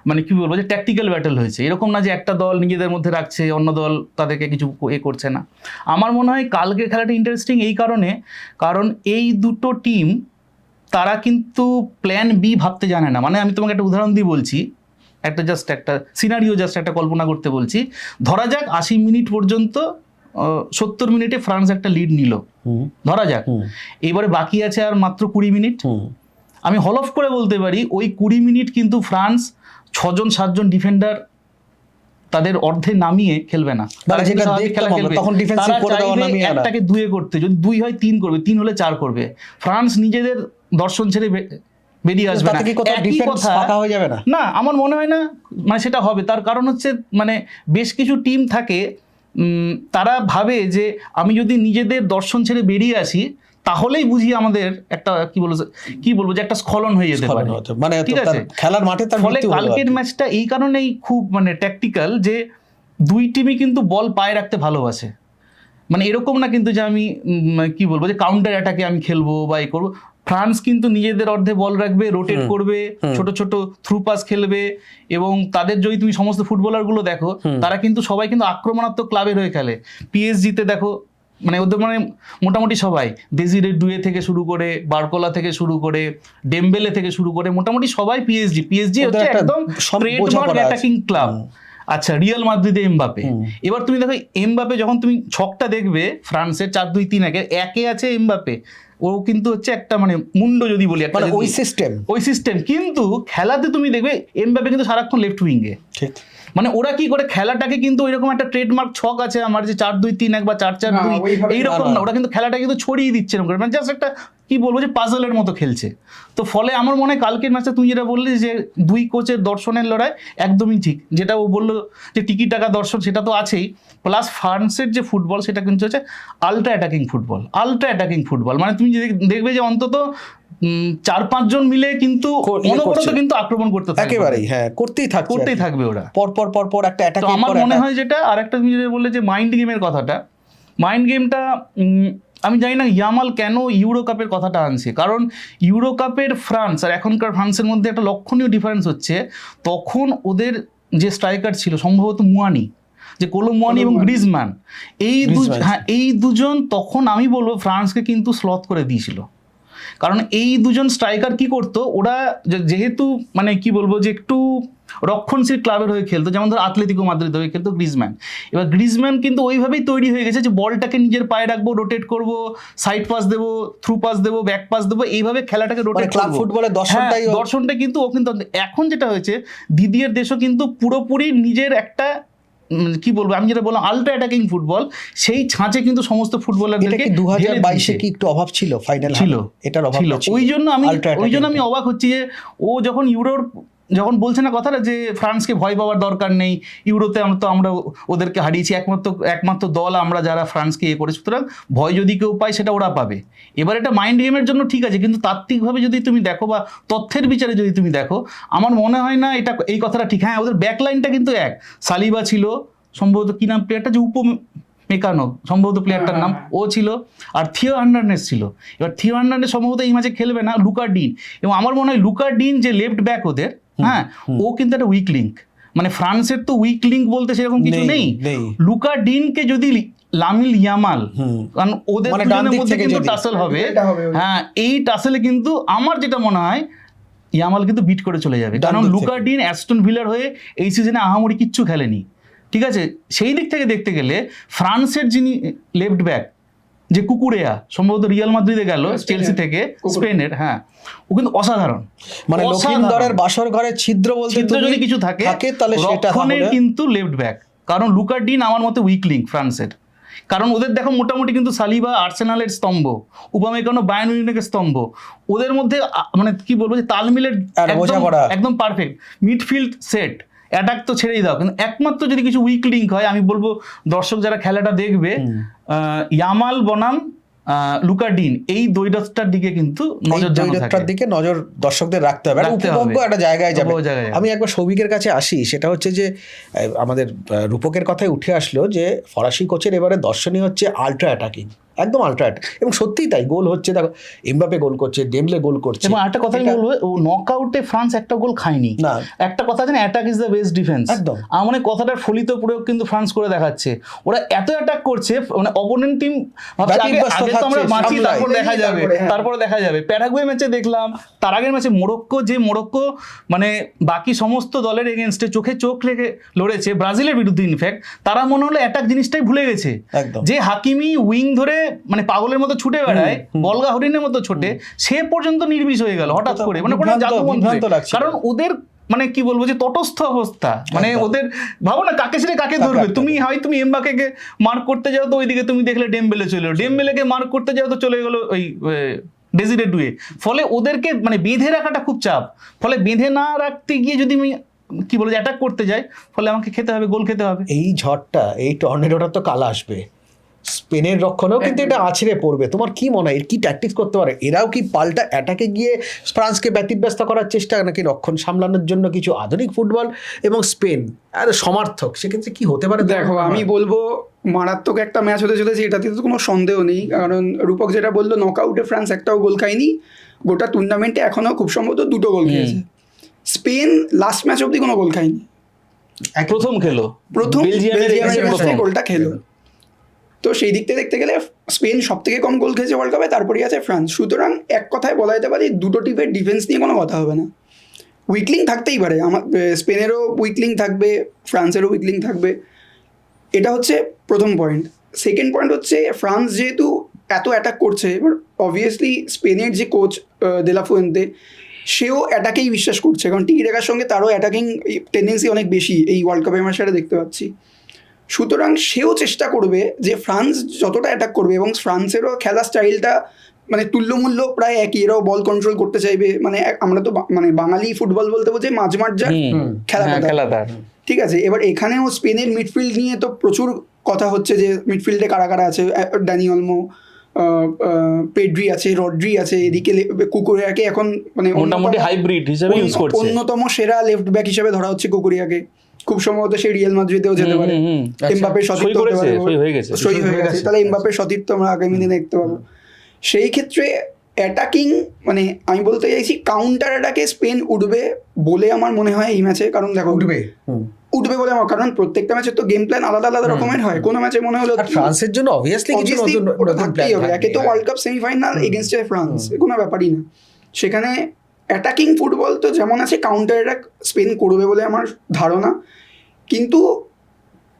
মানে কি বলবো যে ট্যাকটিক্যাল ব্যাটেল হয়েছে। এরকম না যে একটা দল নিজেদের মধ্যে রাখছে, অন্য দল তাদেরকে কিছু করছে না। আমার মনে হয় কালকের খেলাটা ইন্টারেস্টিং এই কারণ এই দুটো টিম তারা কিন্তু প্ল্যান বি ভাবতে জানে না। মানে আমি তোমাকে একটা উদাহরণ দিয়ে বলছি, একটা সিনারিও একটা কল্পনা করতে বলছি। ধরা যাক 80 মিনিট পর্যন্ত 70 মিনিটে ফ্রান্স একটা লিড নিল, ধরা যাক। এবারে বাকি আছে আর মাত্র 20 মিনিট। আমি হল অফ করে বলতে পারি ওই 20 মিনিট কিন্তু ফ্রান্স 6-7জন ডিফেন্ডার তাদের অর্ধে নামিয়ে খেলবে না, একটাকে 2 করতে, যদি 2 হয় 3 করবে, 3 হলে 4 করবে। ফ্রান্স নিজেদের দর্শন ছেড়ে বেরিয়ে আসবে না, আমার মনে হয় না মানে সেটা হবে। তার কারণ হচ্ছে মানে বেশ কিছু টিম থাকে তারা ভাবে যে আমি যদি নিজেদের দর্শন ছেড়ে বেরিয়ে আসি তাহলেই বুঝি আমাদের একটা কি বলবো যে একটা স্খলন হয়ে যেতে পারে, মানে ঠিক আছে খেলার মাঠে। ফলে কালকের ম্যাচটা এই কারণেই খুব মানে ট্যাকটিক্যাল যে দুই টিমই কিন্তু বল পায়ে রাখতে ভালোবাসে। মানে এরকম না কিন্তু যে আমি কি বলবো যে কাউন্টার অ্যাটাকে আমি খেলবো বা এই করবো। ফ্রান্স কিন্তু নিজেদের অর্ধে বল রাখবে, রোটেট করবে, ছোট ছোট থ্রু পাস খেলবে, এবং তাদের যদি তুমি সমস্ত ফুটবলারগুলো দেখো তারা কিন্তু সবাই কিন্তু আক্রমণাত্মক ক্লাবের হয়ে খেলে। পিএসজিতে দেখো মানে ওদের মানে মোটামুটি সবাই, দেজিরে ডুয়ে থেকে শুরু করে, বারকোলা থেকে শুরু করে, ডেমবেলে থেকে শুরু করে, মোটামুটি সবাই পিএসজি হচ্ছে একদম ট্রেডমার্ক অ্যাটাকিং ক্লাব। আচ্ছা, রিয়াল মাদ্রিদে এমবাপে। এবার তুমি দেখো এমবাপে যখন তুমি ছকটা দেখবে ফ্রান্সের 4-2-3-1 একে আছে এমবাপে, ও কিন্তু হচ্ছে একটা মানে মুন্ড যদি বলি একটা ওই সিস্টেম। কিন্তু খেলাতে তুমি দেখবে এমবাপে কিন্তু সারাক্ষণ লেফট উইঙ্গে। মানে ওরা কি করে খেলাটাকে কিন্তু ওইরকম একটা ট্রেডমার্ক ছক আছে আমার যে 4-2-3-1 বা 4-4-2 এইরকম না, ওরা কিন্তু খেলাটা কিন্তু ছড়িয়ে দিচ্ছে এরকম করে, মানে জাস্ট একটা কি বলবো যে পাজলের মতো খেলছে। তো ফলে আমার মনে হয় কালকের ম্যাচটা তুই যেটা বললি যে দুই কোচের দর্শনের লড়াই, একদমই ঠিক। যেটা ও বললো যে টিকি টাকা দর্শন সেটা তো আছেই, প্লাস ফ্রান্সের যে ফুটবল সেটা কিন্তু হচ্ছে আলট্রা অ্যাটাকিং ফুটবল। মানে তুমি দেখবে যে অন্তত 4-5 জন মিলে কিন্তু অনবরত কিন্তু আক্রমণ করতে থাকবে, একেবারেই করতেই থাকবে ওরা পর একটা অ্যাটাক। তো আমার মনে হয় যেটা আর একটা তুমি যেটা বললে যে মাইন্ড গেমের কথাটা, মাইন্ড গেমটা আমি জানি না ইয়ামাল কেন ইউরো কাপের কথাটা আনছে, কারণ ইউরো কাপের ফ্রান্স আর এখনকার ফ্রান্সের মধ্যে একটা লক্ষণীয় ডিফারেন্স হচ্ছে, তখন ওদের যে স্ট্রাইকার ছিল সম্ভবত মুয়ানি, যে কোলো মুয়ানি এবং গ্রিজমান, এই দুজন তখন আমি বলবো ফ্রান্সকে কিন্তু স্লথ করে দিয়েছিল। কারণ এই দুজন স্ট্রাইকার কি করতো, ওরা যেহেতু মানে কি বলবো যে একটু রক্ষণশীল ক্লাবের হয়ে খেলতো, যেমন ধর আতলেতিকো মাদ্রিদ হয়ে খেলতো গ্রিজম্যান। এবার গ্রিজম্যান কিন্তু ওইভাবেই তৈরি হয়ে গেছে যে বলটাকে নিজের পায়ে রাখবো, রোটেট করব, সাইড পাস দেবো, থ্রু পাস দেবো, ব্যাক পাস দেবো, এইভাবে খেলাটাকে রোটেট করব। ফুটবলের দর্শনটা কিন্তু ও কিন্তু এখন যেটা হয়েছে দিদিয়ের দেশও কিন্তু পুরোপুরি নিজের একটা কি বলবো, আমি যেটা বললাম আল্ট্রা অ্যাটাকিং ফুটবল, সেই ছাঁচে কিন্তু সমস্ত এটা ফুটবলারদেরকে কি 2022-এ ঢেলে কি একটু অভাব ছিল ফাইনাল ছিল এটার অভাব ছিল। ছিল ওই জন্য ultra আমি অবাক হচ্ছি যে ও যখন ইউরোর যখন বলছে না কথাটা যে ফ্রান্সকে ভয় পাওয়ার দরকার নেই, ইউরোতে আমরা ওদেরকে হারিয়েছি, একমাত্র দল আমরা যারা ফ্রান্সকে করে, সুতরাং ভয় যদি কেউ পায় সেটা ওরা পাবে। এবার এটা মাইন্ড গেমের জন্য ঠিক আছে, কিন্তু তাত্ত্বিকভাবে যদি তুমি দেখো বা তথ্যের বিচারে যদি তুমি দেখো, আমার মনে হয় না এই কথাটা ঠিক। হ্যাঁ, ওদের ব্যাকলাইনটা কিন্তু এক, সালিবা ছিল সম্ভবত, কি নাম প্লেয়ারটা, যে মেকানো সম্ভবত প্লেয়ারটার নাম, ও ছিল, আর থিও হার্নান্ডেজ ছিল। এবার থিও হার্নান্ডেজ সম্ভবত এই ম্যাচে খেলবে না, লুকা ডিন, এবং আমার মনে হয় লুকা ডিন যে লেফট ব্যাক ওদের, হ্যাঁ, ও কিন্তু একটা উইক লিঙ্ক, মানে ফ্রান্সের তো উইক লিঙ্ক বলতে সেরকম কিছু নেই। লুকা ডিনকে যদি লামিল ইয়ামাল, কারণ ওদের মানে দুজনের মধ্যে কিন্তু টাসেল হবে, হ্যাঁ, এই টাসেলে কিন্তু আমার যেটা মনে হয় ইয়ামাল কিন্তু বিট করে চলে যাবে, কারণ লুকা ডিন অ্যাস্টন ভিলার হয়ে এই সিজনে আহামরি কিচ্ছু খেলেনি, ঠিক আছে। সেই দিক থেকে দেখতে গেলে ফ্রান্সের যিনি লেফট ব্যাক, যে কুকুরেয়া, সম্ভবত রিয়াল মাদ্রিদে গেল চেলসি থেকে, স্পেনের, হ্যাঁ, ও কিন্তু অসাধারণ, মানে লক্ষিন্দরের বাসর ঘরে ছিদ্র বলতে যদি কিছু থাকে তাহলে সেটা রক্ষণের কিন্তু লেফট ব্যাক, কারণ লুকা ডিন আমার মতে উইক লিঙ্ক ফ্রান্সের, কারণ ওদের দেখো মোটামুটি কিন্তু সালিবা আর্সেনালের স্তম্ভ, উপামেকানো বায়ার্ন মিউনিখের স্তম্ভ, ওদের মধ্যে মানে কি বলবো যে তালমিলের একদম পারফেক্ট মিডফিল্ড সেট, অ্যাটাক তো ছেড়েই দাও, কিন্তু একমাত্র যদি কিছু উইক লিঙ্ক হয়, আমি বলবো দর্শক যারা খেলাটা দেখবে, ইয়ামাল বনাম লুকা ডিন, এই দ্বৈরথটার দিকে কিন্তু নজর দর্শকদের রাখতে হবে, উপভোগ্য একটা জায়গায় যাবে। আমি একবার সৌভিকের কাছে আসি, সেটা হচ্ছে যে আমাদের রূপকের কথায় উঠে আসলো যে ফরাসি কোচের এবারে দর্শনীয় হচ্ছে আল্ট্রা অ্যাটাকিং, একদম আল্ট্রা, এবং সত্যিই তাই, গোল হচ্ছে, দেখো এমবাপে গোল করছে, ডেমলে গোল করছে। এবং একটা কথা আমি বলবো, ও নকআউটে ফ্রান্স একটা গোল খায়নি না, একটা কথা আছে না, attack is the best defence, একদম আমার মনে কথাটার ফলিত প্রয়োগ কিন্তু ফ্রান্স করে দেখাচ্ছে। ওরা এত অ্যাটাক করছে, মানে অপোনেন্ট টিম তারপরে দেখা যাবে। প্যারাগুয়ে ম্যাচে দেখলাম, তার আগের ম্যাচে মোরক্কো মানে বাকি সমস্ত দলের এগেনস্টে চোখে চোখ লেগে লড়েছে, ব্রাজিলের বিরুদ্ধে ইনফ্যাক্ট, তারা মনে হলো অ্যাটাক জিনিসটাই ভুলে গেছে, যে হাকিমি উইং ধরে মানে পাগলের মতো ছুটে বেড়ায়, বলগা হরিণের মতো ছোটে, সে পর্যন্ত নির্বিষ হয়ে গেল হঠাৎ করে, মানে কারণ ওদের মানে কি বলবো যে তটস্থ অবস্থা, মানে ওদের ভাবো না কাকে ছেড়ে কাকে ধরবে, তুমি এমবাপেকে মার্ক করতে যাও তো ওইদিকে তুমি দেখলে ডেমবেলে চলে এলো, ডেমবেলেকে মার্ক করতে যাও তো চলে গেলো ওই ডেজিরে ডুয়ে, ফলে ওদেরকে মানে বেঁধে রাখাটা খুব চাপ, ফলে বেঁধে না রাখতে গিয়ে যদি আমি কি বলবো অ্যাটাক করতে যাই, ফলে আমাকে খেতে হবে, গোল খেতে হবে। এই ঝড়টা, এই টর্নেডোটা তো কাল আসবে, স্পেনের রক্ষণেও কিন্তু এটা আছড়ে পড়বে। তোমার কি মনে হয় কি ট্যাকটিক্স করতে পারে এরাও? কি পাল্টা অ্যাটাকে গিয়ে ফ্রান্সকে ব্যতিব্যস্ত করার চেষ্টা, নাকি রক্ষণ সামলানোর জন্য কিছু আধুনিক ফুটবল, এবং স্পেন আর সমর্থক, সেক্ষেত্রে কি হতে পারে? দেখো, আমি বলবো মারাত্মক একটা ম্যাচ হতে চলেছে, এটাতে তো কোনো সন্দেহ নেই, কারণ রূপক যেটা বললো, নকআউটে ফ্রান্স একটাও গোল খায়নি, গোটা টুর্নামেন্টে এখনও খুব সম্ভবত 2টো গোল খেয়েছে। স্পেন লাস্ট ম্যাচ অব্দি কোনো গোল খায়নি, প্রথম বেলজিয়ামের গোলটা খেলো। তো সেই দিক থেকে দেখতে গেলে স্পেন সব থেকে কম গোল খেয়েছে ওয়ার্ল্ড কাপে, তারপরেই আছে ফ্রান্স। সুতরাং এক কথায় বলা যেতে পারে দুটো টিমের ডিফেন্স নিয়ে কোনো কথা হবে না, উইকলিং থাকতেই পারে, স্পেনেরও উইকলিং থাকবে, ফ্রান্সেরও উইকলিং থাকবে, এটা হচ্ছে প্রথম পয়েন্ট। সেকেন্ড পয়েন্ট হচ্ছে ফ্রান্স যেহেতু এত অ্যাটাক করছে, এবার অবভিয়াসলি স্পেনের যে কোচ দে লা ফুয়েন্তে, সেও অ্যাটাকেই বিশ্বাস করছে, কারণ টিকি টাকার সঙ্গে তারও অ্যাটাকিং টেন্ডেন্সি অনেক বেশি এই ওয়ার্ল্ড কাপে আমরা সেটা দেখতে পাচ্ছি। সুতরাং সেও চেষ্টা করবে যে ফ্রান্স যতটা অ্যাটাক করবে, এবং ফ্রান্সেরও খেলার স্টাইলটা মানে তুল্যমূল্য প্রায় একই, এরাও বল কন্ট্রোল করতে চাইবে, মানে আমরা তো মানে বাঙালি ফুটবল বলতে বলছে মাঝমাঠ খেলা, ঠিক আছে। এবার এখানেও স্পেনের মিডফিল্ড নিয়ে তো প্রচুর কথা হচ্ছে, যে মিডফিল্ডে কারা কারা আছে, ড্যানি অলমো, পেড্রি আছে, রড্রি আছে, এদিকে কুকুরিয়াকে এখন মানে মোটামুটি হাইব্রিড হিসেবে ইউজ করছে, অন্যতম সেরা লেফট ব্যাক হিসেবে ধরা হচ্ছে কুকুরিয়াকে, খুব সম্ভবত সে রিয়াল মাদ্রিদেও যেতে পারে, এমবাপের সতীর্থ সই হয়ে গেছে, তাহলে এমবাপের সতীর্থ আমরা আগামী দিনে দেখতে পাবো। সেই ক্ষেত্রে অ্যাটাকিং মানে আমি বলতে চাইছি কাউন্টার অ্যাটাকে স্পেন উঠবে বলে আমার মনে হয় এই ম্যাচে, কারণ দেখো উঠবে বলে আমার, কারণ প্রত্যেকটা ম্যাচের তো গেম প্ল্যান আলাদা আলাদা রকমের হয়, কোনো ম্যাচে মনে হলো ফ্রান্সের জন্য অবভিয়াসলি থাকতেই হবে, একে তো world cup semifinal against France, কোনো ব্যাপারই না, সেখানে অ্যাটাকিং ফুটবল তো যেমন আছে, কাউন্টার অ্যাটাক স্পেন করবে বলে আমার ধারণা। কিন্তু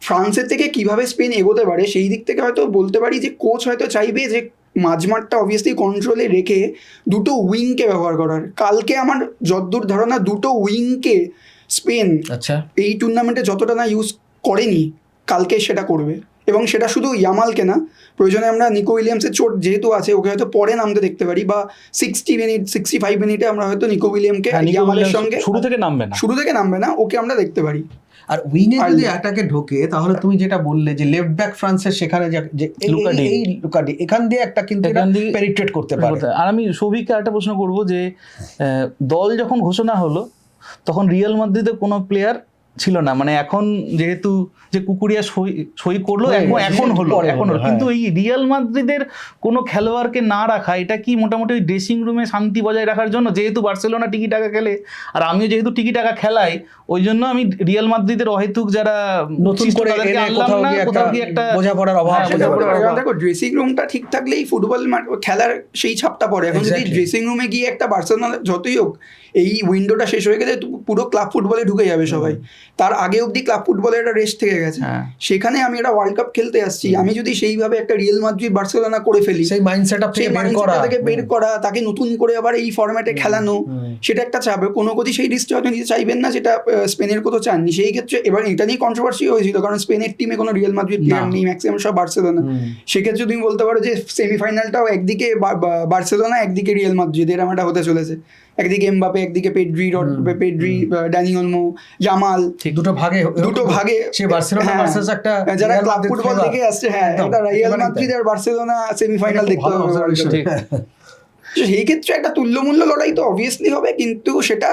ফ্রান্সের থেকে কিভাবে স্পেন এগোতে পারে সেই দিক থেকে হয়তো বলতে পারি যে কোচ হয়তো চাইবে যে মাঝমাঠটা অবভিয়াসলি কন্ট্রোলে রেখে দুটো উইংকে ব্যবহার করার। কালকে আমার যতদূর ধারণা দুটো উইংকে স্পেন এই টুর্নামেন্টে যতটা না ইউজ করেনি কালকে সেটা করবে, এবং সেটা শুধু ইয়ামালকে না, প্রয়োজনে আমরা নিকো উইলিয়ামসের চোট যেহেতু আছে ওকে হয়তো পরে নামতে দেখতে পারি, বা 65 মিনিটে আমরা হয়তো নিকো উইলিয়ামকে ইয়ামালের সঙ্গে শুরু থেকে নামবে না, ওকে আমরা দেখতে পারি। আর উইনে যদি অ্যাটাকে ঢোকে তাহলে তুমি যেটা বললে যে লেফট ব্যাক ফ্রান্সের সেখানে যে এই লুকাডি এখান দিয়ে একটা কিন্তু পেনিট্রেট করতে পারে। আর আমি সৌভিককে একটা প্রশ্ন করব যে দল যখন ঘোষণা হলো তখন রিয়াল মাদ্রিদের কোনো প্লেয়ার ছিল না, মানে এখন যেহেতু যে কুকুরিয়া সই করলো এখন হলো কিন্তু এই রিয়াল মাদ্রিদের কোনো খেলোয়াড়কে না রাখা, এটা কি মোটামুটি ড্রেসিং রুমে শান্তি বজায় রাখার জন্য? যেহেতু বার্সেলোনা টিকি টাকা খেলে আর আমিও যেহেতু টিকি টাকা খেলাই, ওই জন্য আমি রিয়াল মাদ্রিদের অহেতুক যারা নতুন করে কোথাও কি একটা বোঝাপড়ার অভাব। দেখো ড্রেসিং রুমটা ঠিক থাকলেই ফুটবল খেলার সেই ছাপটা পড়ে। এখন যদি ড্রেসিং রুমে গিয়ে একটা বার্সেলোনা যতই হোক, এই উইন্ডোটা শেষ হয়ে গেলে পুরো ক্লাব ফুটবলে ঢুকে যাবে সবাই, তার আগে অবধি ক্লাব ফুটবলের একটা রেস্ট থেকে গেছে। সেখানে আমি একটা ওয়ার্ল্ড কাপ খেলতে আসছি, আমি যদি সেইভাবে একটা রিয়াল মাদ্রিদ বার্সেলোনা করে ফেলি, সেই মাইন্ডসেট থেকে বের করা, তাকে নতুন করে আবার এই ফরম্যাটে খেলানো, সেটা একটা চাপ। কোনো কোচই সেই রিস্কটা হয়তো নিতে চাইবেন না, যেটা স্পেনের কোথাও চাননি। সেই ক্ষেত্রে এবার এটা নিয়ে কন্ট্রোভার্সি হয়েছিল, কারণ স্পেনের টিমে কোনো রিয়াল মাদ্রিদ প্লেয়ার নেই, ম্যাক্সিমাম সব বার্সেলোনা। সেক্ষেত্রে তুমি বলতে পারো যে সেমিফাইনালটাও একদিকে বার্সেলোনা, একদিকে রিয়াল মাদ্রিদ, এরকম একটা হতে চলেছে। একদিকে এমবাপে, একদিকে পেড্রি, ড্যানি ওলমো, ইয়ামাল, দুটো ভাগে সে বার্সেলোনা ভার্সেস একটা যারা ক্লাব ফুটবল দেখে আসছে, হ্যাঁ একটা রিয়াল মাদ্রিদ আর বার্সেলোনা সেমিফাইনাল দেখতে হবে। সেই ক্ষেত্রে একটা তুল্যমূল্য লড়াই তো অবভিয়াসলি হবে, কিন্তু সেটা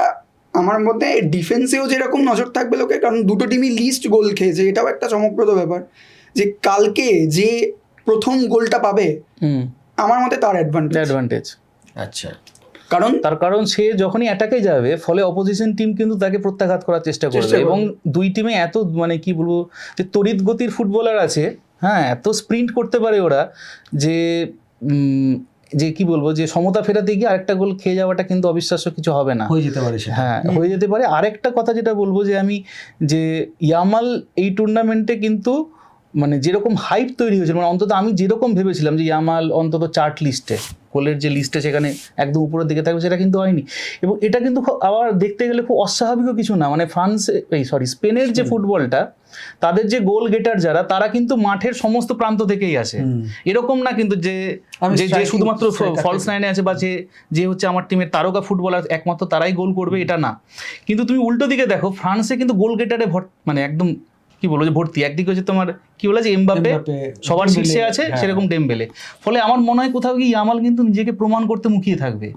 আমার মধ্যে ডিফেন্সেও যেরকম নজর থাকবে লোকে, কারণ দুটো টিমই লিস্ট গোল খেয়েছে, এটাও একটা চমকপ্রদ ব্যাপার যে কালকে যে প্রথম গোলটা পাবে আমার মতে তার অ্যাডভান্টেজ। আচ্ছা, তার কারণ সে যখনই অ্যাটাকে যাবে ফলে অপোজিশন টিম কিন্তু তাকে প্রত্যাঘাত করার চেষ্টা করবে, এবং দুই টিমে এত মানে কি বলবো যে তড়িৎ গতির ফুটবলার আছে, হ্যাঁ এত স্প্রিন্ট করতে পারে ওরা যে কি বলবো যে সমতা ফেরাতে গিয়ে আরেকটা গোল খেয়ে যাওয়াটা কিন্তু অবিশ্বাস্য কিছু হবে না, হয়ে যেতে পারে। হ্যাঁ হয়ে যেতে পারে। আরেকটা কথা যেটা বলবো যে আমি যে ইয়ামাল এই টুর্নামেন্টে কিন্তু মানে যেরকম হাইপ তৈরি হয়েছিল, মানে অন্তত আমি যেরকম ভেবেছিলাম যে ইয়ামাল অন্তত চার্ট লিস্টে, গোলের যে লিস্টে সেখানে একদম উপরের দিকে থাকবে, সেটা কিন্তু হয়নি। এবং এটা কিন্তু আবার দেখতে গেলে খুব অস্বাভাবিকও কিছু না, মানে স্পেনের যে ফুটবলটা, তাদের যে গোল গেটার যারা, তারা কিন্তু মাঠের সমস্ত প্রান্ত থেকেই আসে, এরকম না কিন্তু যে শুধুমাত্র ফলস লাইনে আছে বা যে হচ্ছে আমার টিমের তারকা ফুটবলার একমাত্র তারাই গোল করবে, এটা না। কিন্তু তুমি উল্টো দিকে দেখো, ফ্রান্সে কিন্তু গোল গেটারে মানে একদম কি বলবো যে ভর্তি। একদিকে হচ্ছে তোমার কি বলে যে এমবাপে সবার শীর্ষে আছে, সেরকম ডেম্বেলে। ফলে আমার মনে হয় কোথাও কি ইয়ামাল কিন্তু নিজেকে প্রমাণ করতে মুখিয়ে থাকবে,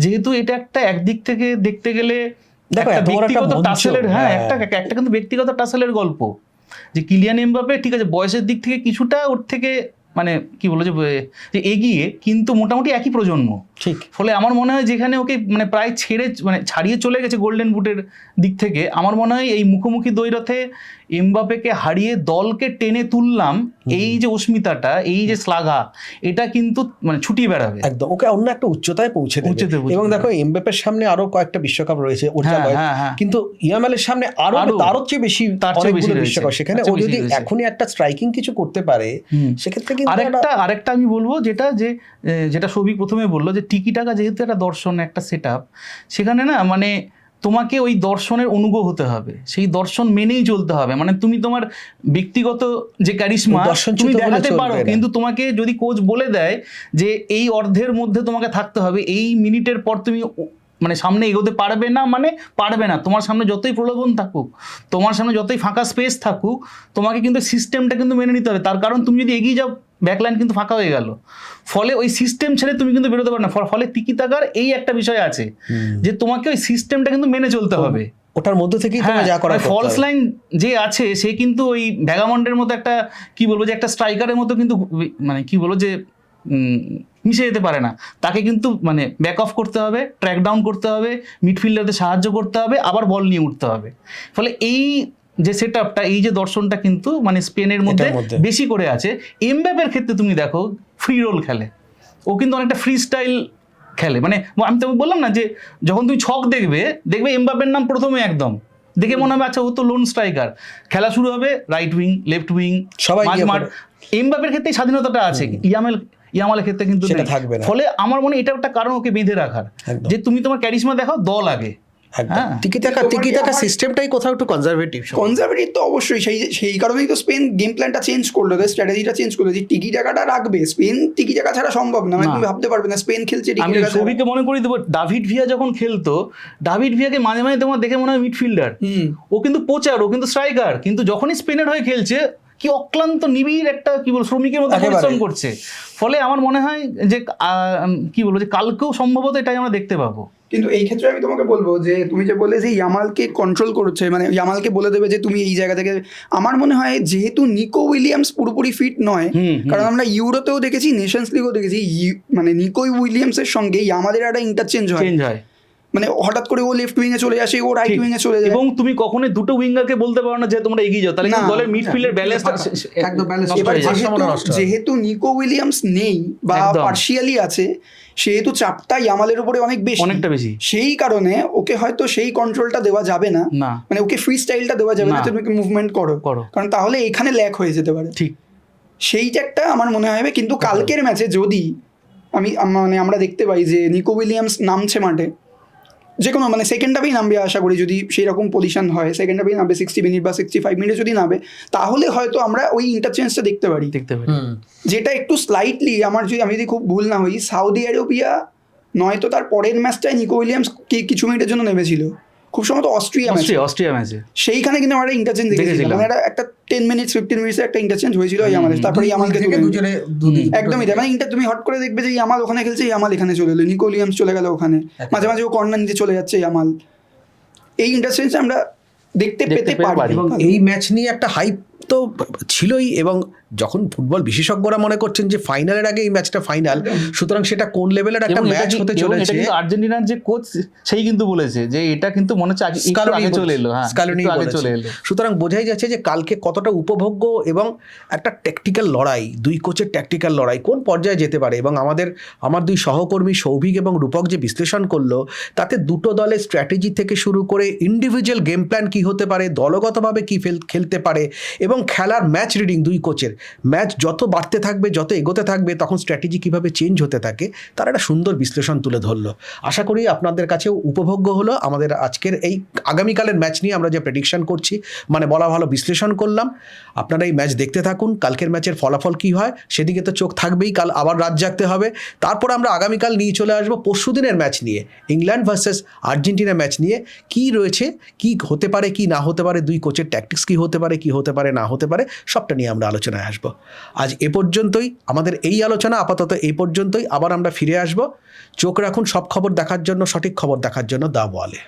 যেহেতু এটা একটা একদিক থেকে দেখতে গেলে ব্যক্তিগত টাসেলের, হ্যাঁ একটা কিন্তু ব্যক্তিগত টাসেলের গল্প, যে কিলিয়ান এমবাপে ঠিক আছে বয়সের দিক থেকে কিছুটা ওর থেকে মানে কি বলবো যে এগিয়ে, কিন্তু মোটামুটি একই প্রজন্ম, ঠিক। ফলে আমার মনে হয় যেখানে ওকে মানে প্রায় ছাড়িয়ে চলে গেছে গোল্ডেন বুটের দিক থেকে, আমার মনে হয় এই মুখোমুখি দ্বৈরথে এমবাপেকে হারিয়ে দলকে টেনে তুললাম, এই যে অস্মিতাটা, এই যে শ্লাঘা, এটা কিন্তু মানে ছুটিয়ে বেড়াবে একদম, ওকে অন্য একটা উচ্চতায় পৌঁছে দেবে। এবং দেখো এমবাপের সামনে আরো কয়েকটা বিশ্বকাপ রয়েছে, কিন্তু ইয়ামালের সামনে তারও চেয়ে বেশি বিশ্বকাপ, সেখানে ও যদি এখনই একটা স্ট্রাইকিং কিছু করতে পারে, সেক্ষেত্রে কিন্তু আরেকটা আমি বলবো যেটা সৌভিক প্রথমে বললো যে টিকি টাকা যেহেতু একটা দর্শন, একটা সেট আপ, সেখানে না মানে তোমাকে ওই দর্শনের অনুগত হতে হবে, সেই দর্শন মেনেই চলতে হবে। মানে তুমি তোমার ব্যক্তিগত যে ক্যারিশমা তুমি দেখাতে পারো, কিন্তু তোমাকে যদি কোচ বলে দেয় যে এই অর্ধের মধ্যে তোমাকে থাকতে হবে, এই মিনিটের পর তুমি মানে সামনে এগোতে পারবে না, মানে পারবে না, তোমার সামনে যতই প্রলোভন থাকুক, তোমার সামনে যতই ফাঁকা স্পেস থাকুক, তোমাকে কিন্তু সিস্টেমটা কিন্তু মেনে নিতে হবে। তার কারণ তুমি যদি এগিয়ে যাও, ব্যাকলাইন কিন্তু ফাঁকা হয়ে গেল, ফলে ওই সিস্টেম ছেড়ে তুমি কিন্তু বেরোতে পারো না। ফলে টিকি টাকার এই একটা বিষয় আছে যে তোমাকে ওই সিস্টেমটা কিন্তু মেনে চলতে হবে, ওটার মধ্যে থেকেই তুমি যা করার। ফলস লাইন যে আছে সে কিন্তু ওই ভ্যাগামন্ডের মতো একটা কি বলবো যে একটা স্ট্রাইকারের মতো কিন্তু মানে কি বলবো যে মিশে যেতে পারে না, তাকে কিন্তু মানে ব্যাক অফ করতে হবে, ট্র্যাক ডাউন করতে হবে, মিডফিল্ডারদের সাহায্য করতে হবে, আবার বল নিয়ে উঠতে হবে। ফলে এই যে সেট আপটা, এই যে দর্শনটা কিন্তু মানে স্পেনের মধ্যে বেশি করে আছে। এমবাপের ক্ষেত্রে তুমি দেখো ফ্রি রোল খেলে, ও কিন্তু অনেকটা ফ্রি স্টাইল খেলে। মানে আমি তো বললাম না যে যখন তুমি ছক দেখবে এমবাপের নাম প্রথমে একদম দেখে মনে হবে আচ্ছা ও তো লোন স্ট্রাইকার, খেলা শুরু হবে রাইট উইং, লেফট উইং, মাঝমাঠ। এমবাপের ক্ষেত্রে স্বাধীনতাটা আছে, ইয়ামালের ক্ষেত্রে কিন্তু থাকবে না। ফলে আমার মনে এটা একটা কারণ ওকে বেঁধে রাখার, যে তুমি তোমার ক্যারিশমা দেখাও, দল আগে, হ্যাঁ টিকি টাকা সিস্টেমটাই কোথাও একটু কনজারভেটিভ। কনজারভেটিভ তো অবশ্যই, সেই কারণেই তো স্পেন গেম প্ল্যানটা চেঞ্জ করলো, স্ট্র্যাটেজিটা চেঞ্জ করলো, যে টিকি টাকাটা রাখবে। স্পেন টিকি টাকা ছাড়া সম্ভব না, মানে তুমি ভাবতে পারবে না স্পেন খেলছে টিকি আমি টাকা ছাড়া। সবিকে মনে করি দেবো, দাভিড ভিয়া যখন খেলতো, দাভিড ভিয়াকে মাঝে মাঝে তোমার দেখে মনে হয় মিডফিল্ডার, ও কিন্তু পোচার, ও কিন্তু স্ট্রাইকার, কিন্তু যখনই স্পেনের হয়ে খেলছে কি অক্লান্ত নিবিড় একটা কি বলবো শ্রমিকের মতো পরিশ্রম করছে। ফলে আমার মনে হয় যে কি বলবো, যে কালকেও সম্ভবত এটাই আমরা দেখতে পাবো। কিন্তু এই ক্ষেত্রে আমি তোমাকে বলবো যে তুমি যে বললে যে ইয়ামালকে কন্ট্রোল করছে, মানে ইয়ামালকে বলে দেবে যে তুমি এই জায়গা থেকে, আমার মনে হয় যেহেতু নিকো উইলিয়ামস পুরোপুরি ফিট নয়, কারণ আমরা ইউরোতেও দেখেছি, নেশনস লিগও দেখেছি, মানে নিকো উইলিয়ামসের সঙ্গে ইয়ামালের একটা ইন্টারচেঞ্জ হয়, মানে হঠাৎ করে ও লেফট উইং এ চলে আসে, ও রাইট উইং এ চলে যায়, এবং তুমি কখনোই দুটো উইঙ্গারকে বলতে পারো না যে তোমরা এগিয়ে যাও, তাহলে কিন্তু দলের মিডফিল্ডের ব্যালেন্সটা একদম ব্যালেন্স এবার নষ্ট হয়। যেহেতু নিকো উইলিয়ামস নেই বা একদম। পার্শিয়ালি আছে, সেহেতু চাপটা ইয়ামালের উপরে অনেকটা বেশি। সেই কারণে ওকে হয়তো সেই কন্ট্রোলটা দেওয়া যাবে না, মানে ওকে ফ্রি স্টাইলটা দেওয়া যাবে না, তুমি মুভমেন্ট করো, কারণ তাহলে এখানে ল্যাক হয়ে যেতে পারে। ঠিক সেইটা একটা আমার মনে হয়। কিন্তু কালকের ম্যাচে যদি মানে আমরা দেখতে পাই যে নিকো উইলিয়ামস নামছে মাঠে, যে কোনো মানে সেকেন্ড হাফেই নামবে আশা করি, যদি সেই রকম পজিশন হয় সেকেন্ড হাফেই নামবে 60 মিনিট বা 65 মিনিটে যদি নামবে, তাহলে হয়তো আমরা ওই ইন্টারচেঞ্জটা দেখতে পারি, যেটা একটু স্লাইটলি আমি যদি খুব ভুল না হই, সৌদি আরবিয়া নয়তো তার পরের ম্যাচটায় নিকো উইলিয়ামস কিছু মিনিটের জন্য নেমেছিল, খুব সম্ভবত অস্ট্রিয়া ম্যাচে, সেইখানে কিন্তু আমরা ইন্টারচেঞ্জ দেখেছিলাম, মানে একটা 10 মিনিট 15 মিনিটে একটা ইন্টারচেঞ্জ হয়েছিল আমাদের, তারপরে ইয়ামালকে একদমই তাই, মানে তুমি হট করে দেখবে যে ইয়ামাল ওখানে খেলছে, ইয়ামাল এখানে চলে এলো, নিকো উইলিয়ামস চলে গেল ওখানে, মাঝে মাঝে ও কর্নার নিতে চলে যাচ্ছে ইয়ামাল, এই ইন্টারচেঞ্জ আমরা দেখতে পেতে পারি। এবং এই ম্যাচ নিয়ে একটা হাইপ তো ছিলই, এবং যখন ফুটবল বিশেষজ্ঞরা মনে করছেন যে ফাইনালের আগে এই ম্যাচটা ফাইনাল, সুতরাং সেটা কোন লেভেলের একটা ম্যাচ হতে চলেছে। আর্জেন্টিনার যে কোচ সেই কিন্তু বলেছে যে এটা কিন্তু মনে হচ্ছে আগে চলে এলো, সুতরাং বোঝাই যাচ্ছে যে কালকে কতটা উপভোগ্য এবং একটা ট্যাকটিক্যাল লড়াই, দুই কোচের ট্যাকটিক্যাল লড়াই কোন পর্যায়ে যেতে পারে। এবং আমার দুই সহকর্মী সৌভিক এবং রূপক যে বিশ্লেষণ করলো, তাতে দুটো দলের স্ট্র্যাটেজি থেকে শুরু করে ইন্ডিভিজুয়াল গেম প্ল্যান কী হতে পারে, দলগতভাবে কী খেলতে পারে, এবং খেলার ম্যাচ রিডিং, দুই কোচের ম্যাচ যত বাড়তে থাকবে, যত এগোতে থাকবে, তখন স্ট্র্যাটেজি কীভাবে চেঞ্জ হতে থাকে, তার একটা সুন্দর বিশ্লেষণ তুলে ধরলো। আশা করি আপনাদের কাছেও উপভোগ্য হলো আমাদের আজকের এই আগামীকালের ম্যাচ নিয়ে আমরা যে প্রেডিকশন করছি, মানে বলা ভালো বিশ্লেষণ করলাম। আপনারা এই ম্যাচ দেখতে থাকুন, কালকের ম্যাচের ফলাফল কী হয় সেদিকে তো চোখ থাকবেই, কাল আবার রাত জাগতে হবে। তারপর আমরা আগামীকাল নিয়ে চলে আসবো পরশুদিনের ম্যাচ নিয়ে, ইংল্যান্ড ভার্সেস আর্জেন্টিনা ম্যাচ নিয়ে, কি রয়েছে, কি হতে পারে, কি না হতে পারে, দুই কোচের ট্যাকটিক্স কী হতে পারে, কি হতে পারে না হতে পারে, সবটা নিয়ে আমরা আলোচনায় আসবো। আজ এ পর্যন্তই আমাদের এই আলোচনা, আপাতত এই পর্যন্তই। আবার আমরা ফিরে আসব। চোখ রাখুন সব খবর দেখার জন্য, সঠিক খবর দেখার জন্য দ্য ওয়ালে।